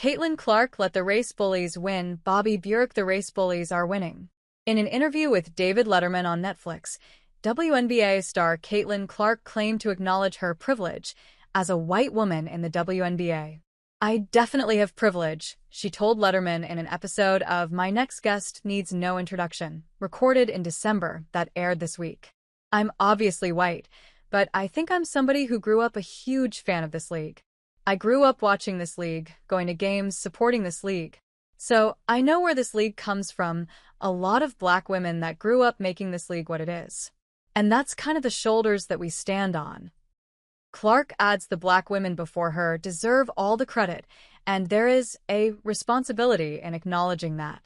Caitlin Clark let the race bullies win. Bobby Burack, the race bullies are winning. In an interview with David Letterman on Netflix, WNBA star Caitlin Clark claimed to acknowledge her privilege as a white woman in the WNBA. "I definitely have privilege," she told Letterman in an episode of My Next Guest Needs No Introduction, recorded in December, that aired this week. "I'm obviously white, but I think I'm somebody who grew up a huge fan of this league. I grew up watching this league, going to games, supporting this league. So I know where this league comes from, a lot of black women that grew up making this league what it is. And that's kind of the shoulders that we stand on." Clark adds the black women before her deserve all the credit, and there is a responsibility in acknowledging that.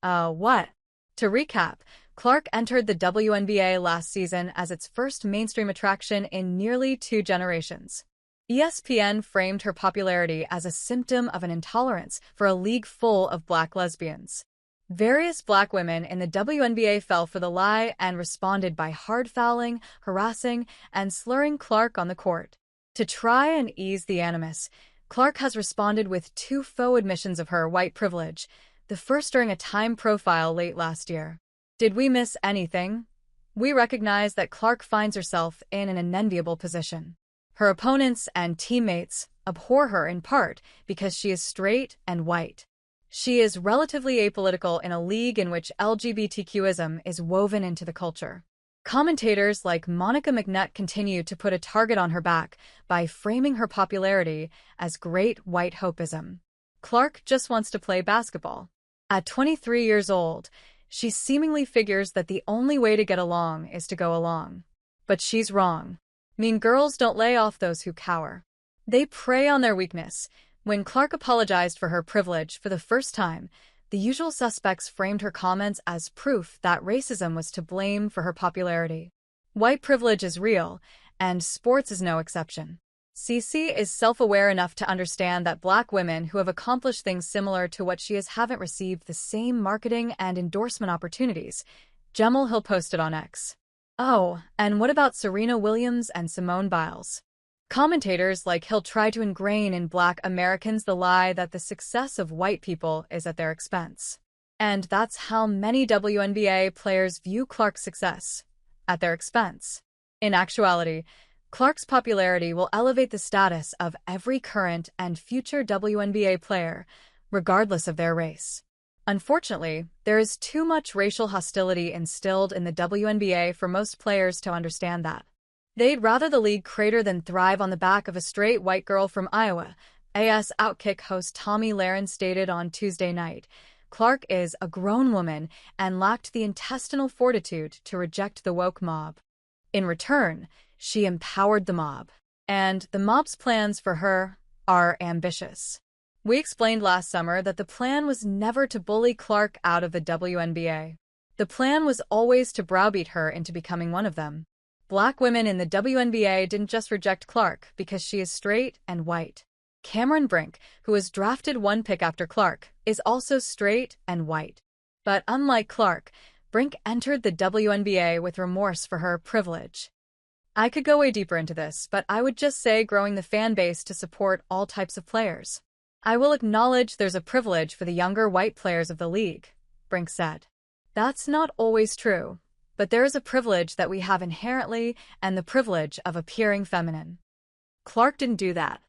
What? To recap, Clark entered the WNBA last season as its first mainstream attraction in nearly 2 generations. ESPN framed her popularity as a symptom of an intolerance for a league full of black lesbians. Various black women in the WNBA fell for the lie and responded by hard fouling, harassing, and slurring Clark on the court. To try and ease the animus, Clark has responded with 2 faux admissions of her white privilege, the first during a Time profile late last year. "Did we miss anything? We recognize that Clark finds herself in an unenviable position. Her opponents and teammates abhor her in part because she is straight and white. She is relatively apolitical in a league in which LGBTQism is woven into the culture." Commentators like Monica McNutt continue to put a target on her back by framing her popularity as great white hopeism. Clark just wants to play basketball. At 23 years old, she seemingly figures that the only way to get along is to go along. But she's wrong. Mean girls don't lay off those who cower. They prey on their weakness. When Clark apologized for her privilege for the first time, the usual suspects framed her comments as proof that racism was to blame for her popularity. White privilege is real, and sports is no exception. CC is self-aware enough to understand that black women who have accomplished things similar to what she has haven't received the same marketing and endorsement opportunities. Jemele Hill posted on X. "Oh, and what about Serena Williams and Simone Biles?" Commentators like Hill try to ingrain in black Americans the lie that the success of white people is at their expense. And that's how many WNBA players view Clark's success, at their expense. In actuality, Clark's popularity will elevate the status of every current and future WNBA player, regardless of their race. Unfortunately, there is too much racial hostility instilled in the WNBA for most players to understand that. They'd rather the league crater than thrive on the back of a straight white girl from Iowa, AS Outkick host Tommy Lahren stated on Tuesday night. Clark is a grown woman and lacked the intestinal fortitude to reject the woke mob. In return, she empowered the mob. And the mob's plans for her are ambitious. "We explained last summer that the plan was never to bully Clark out of the WNBA. The plan was always to browbeat her into becoming one of them. Black women in the WNBA didn't just reject Clark because she is straight and white. Cameron Brink, who was drafted 1 pick after Clark, is also straight and white. But unlike Clark, Brink entered the WNBA with remorse for her privilege." I could go way deeper into this, but I would just say growing the fan base to support all types of players. "I will acknowledge there's a privilege for the younger white players of the league," Brink said. "That's not always true. But there is a privilege that we have inherently and the privilege of appearing feminine." Clark didn't do that.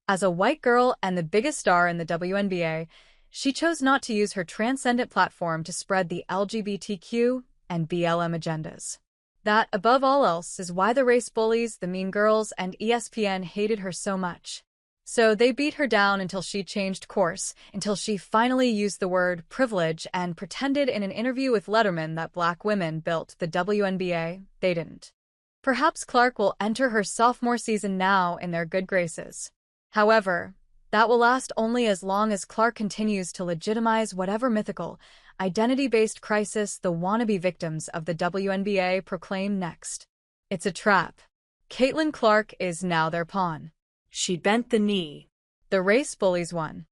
As a white girl and the biggest star in the WNBA, she chose not to use her transcendent platform to spread the LGBTQ and BLM agendas. That, above all else, is why the race bullies, the mean girls, and ESPN hated her so much. So they beat her down until she changed course, until she finally used the word privilege and pretended in an interview with Letterman that black women built the WNBA. They didn't. Perhaps Clark will enter her sophomore season now in their good graces. However, that will last only as long as Clark continues to legitimize whatever mythical, identity-based crisis the wannabe victims of the WNBA proclaim next. It's a trap. Caitlin Clark is now their pawn. She bent the knee. The race bullies won.